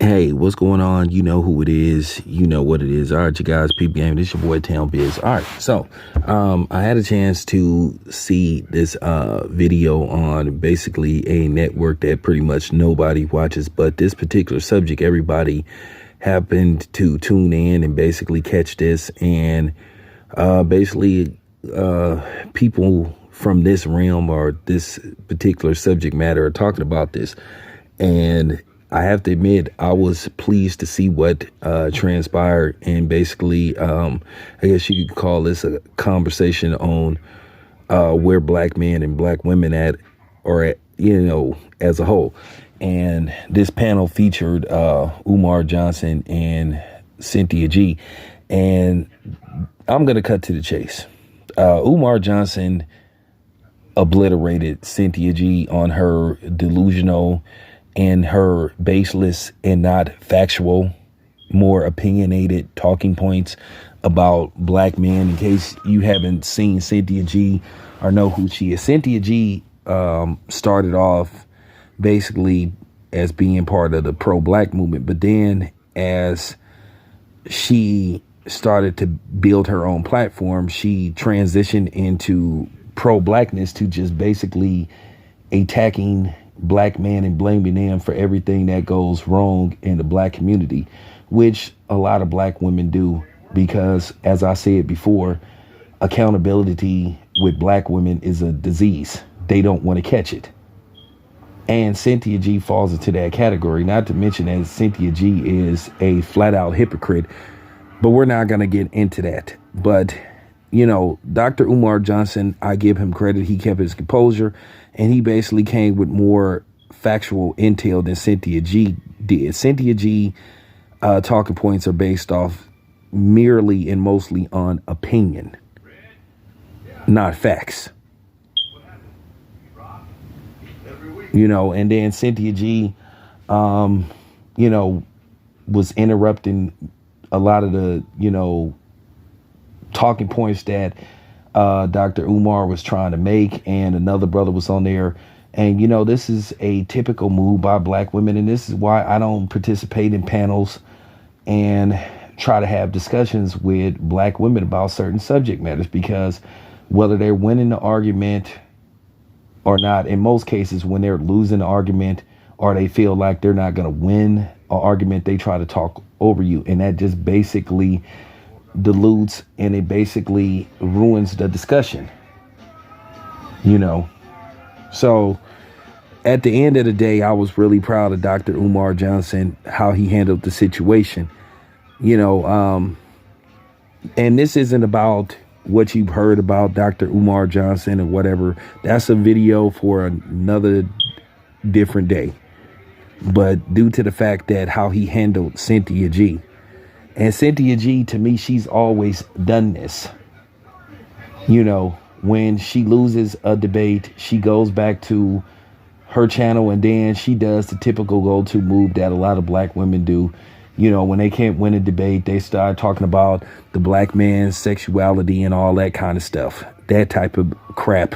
Hey, what's going on? You know who it is. You know what it is. All right, you guys, peep game. This your boy Town Biz. All right, so I had a chance to see this video on basically a network that pretty much nobody watches, but this particular subject, everybody happened to tune in and basically catch this, and basically people from this realm or this particular subject matter are talking about this, and I have to admit, I was pleased to see what transpired, and basically, I guess you could call this a conversation on where black men and black women at, or at, as a whole. And this panel featured Umar Johnson and Cynthia G, and I'm going to cut to the chase. Umar Johnson obliterated Cynthia G on her delusional and her baseless and not factual, more opinionated talking points about black men. In case you haven't seen Cynthia G or know who she is, Cynthia G started off basically as being part of the pro-black movement, but then as she started to build her own platform, she transitioned into pro-blackness to just basically attacking black men and blaming them for everything that goes wrong in the black community, which a lot of black women do, because as I said before, accountability with black women is a disease. They don't want to catch it. And Cynthia G falls into that category, not to mention that Cynthia G is a flat out hypocrite, but we're not going to get into that. But Dr. Umar Johnson, I give him credit. He kept his composure, and he basically came with more factual intel than Cynthia G did. Cynthia G talking points are based off merely and mostly on opinion, not facts. And then Cynthia G, was interrupting a lot of the, talking points that Dr. Umar was trying to make, and another brother was on there. And, this is a typical move by black women. And this is why I don't participate in panels and try to have discussions with black women about certain subject matters, because whether they're winning the argument or not, in most cases, when they're losing the argument or they feel like they're not going to win an argument, they try to talk over you. And that just basically dilutes, and it basically ruins the discussion, So at the end of the day, I was really proud of Dr. Umar Johnson, how he handled the situation, and this isn't about what you've heard about Dr. Umar Johnson or whatever. That's a video for another different day. But due to the fact that how he handled Cynthia G, and Cynthia G, to me, she's always done this. When she loses a debate, she goes back to her channel, and then she does the typical go-to move that a lot of black women do. When they can't win a debate, they start talking about the black man's sexuality and all that kind of stuff. That type of crap,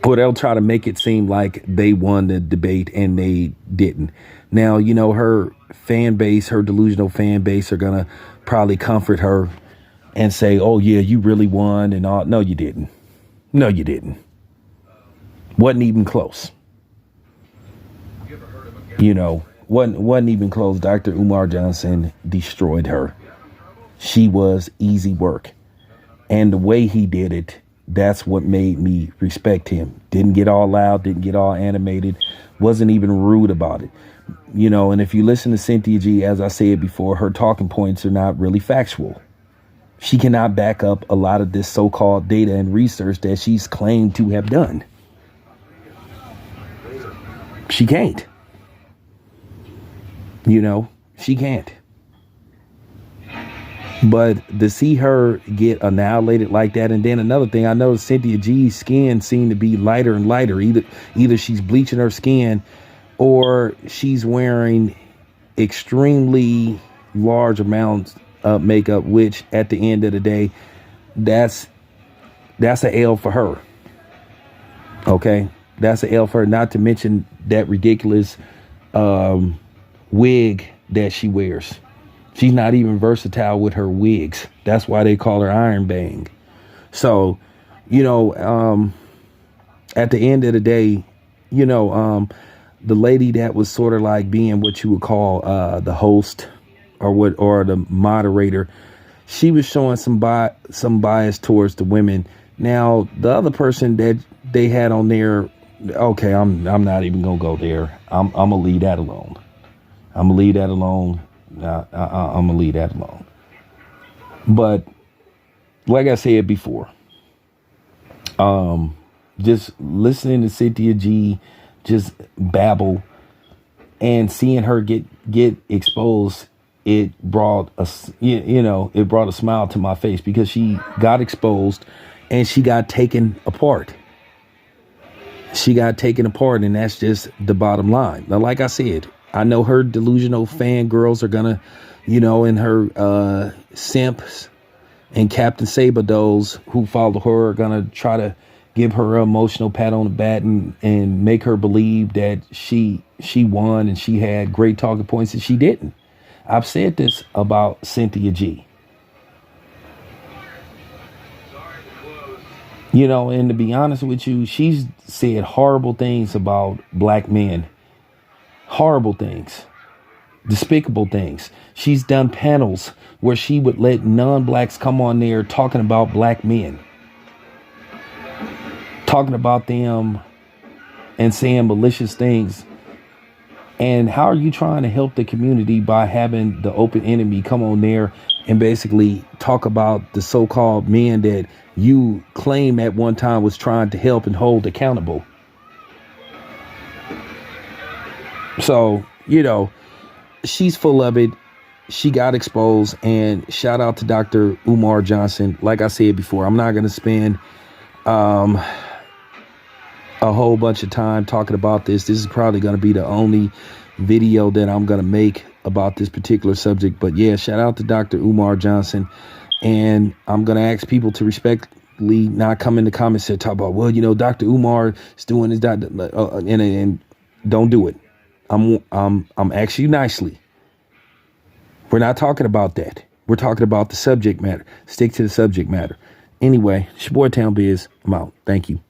or they'll try to make it seem like they won the debate and they didn't. Now, her fan base, her delusional fan base, are going to probably comfort her and say, oh, yeah, you really won and all. No, you didn't. No, you didn't. Wasn't even close. Wasn't even close. Dr. Umar Johnson destroyed her. She was easy work. And the way he did it, that's what made me respect him. Didn't get all loud, didn't get all animated, wasn't even rude about it. And if you listen to Cynthia G, as I said before, her talking points are not really factual. She cannot back up a lot of this so-called data and research that she's claimed to have done. She can't. She can't. But to see her get annihilated like that, and then another thing, I noticed Cynthia G's skin seemed to be lighter and lighter. Either she's bleaching her skin, or she's wearing extremely large amounts of makeup, which at the end of the day, that's an L for her. Okay, That's an L for her, not to mention that ridiculous wig that she wears. She's not even versatile with her wigs. That's why they call her Iron Bang. So, at the end of the day, the lady that was sort of like being what you would call the host or the moderator, she was showing some bias towards the women. Now, the other person that they had on there, okay, I'm not even gonna go there. I'm gonna leave that alone. I'm gonna leave that alone. I'm gonna leave that alone. But like I said before, just listening to Cynthia G just babble and seeing her get exposed, it brought it brought a smile to my face, because she got exposed and she got taken apart. She got taken apart, and that's just the bottom line. Now, like I said, I know her delusional fangirls are gonna, and her simps and Captain Saberdolls who follow her are gonna try to give her an emotional pat on the back and make her believe that she won and she had great talking points, and she didn't. I've said this about Cynthia G. And to be honest with you, she's said horrible things about black men. Horrible things. Despicable things. She's done panels where she would let non-blacks come on there talking about black men. Talking about them and saying malicious things. And how are you trying to help the community by having the open enemy come on there and basically talk about the so-called men that you claim at one time was trying to help and hold accountable? So, she's full of it. She got exposed, and shout out to Dr. Umar Johnson. Like I said before, I'm not going to spend a whole bunch of time talking about this. This is probably going to be the only video that I'm going to make about this particular subject. But yeah, shout out to Dr. Umar Johnson. And I'm going to ask people to respectfully not come in the comments and talk about, well, Dr. Umar is doing his, and don't do it. I'm asking you nicely. We're not talking about that. We're talking about the subject matter. Stick to the subject matter. Anyway, it's your boy Town Biz. I'm out. Thank you.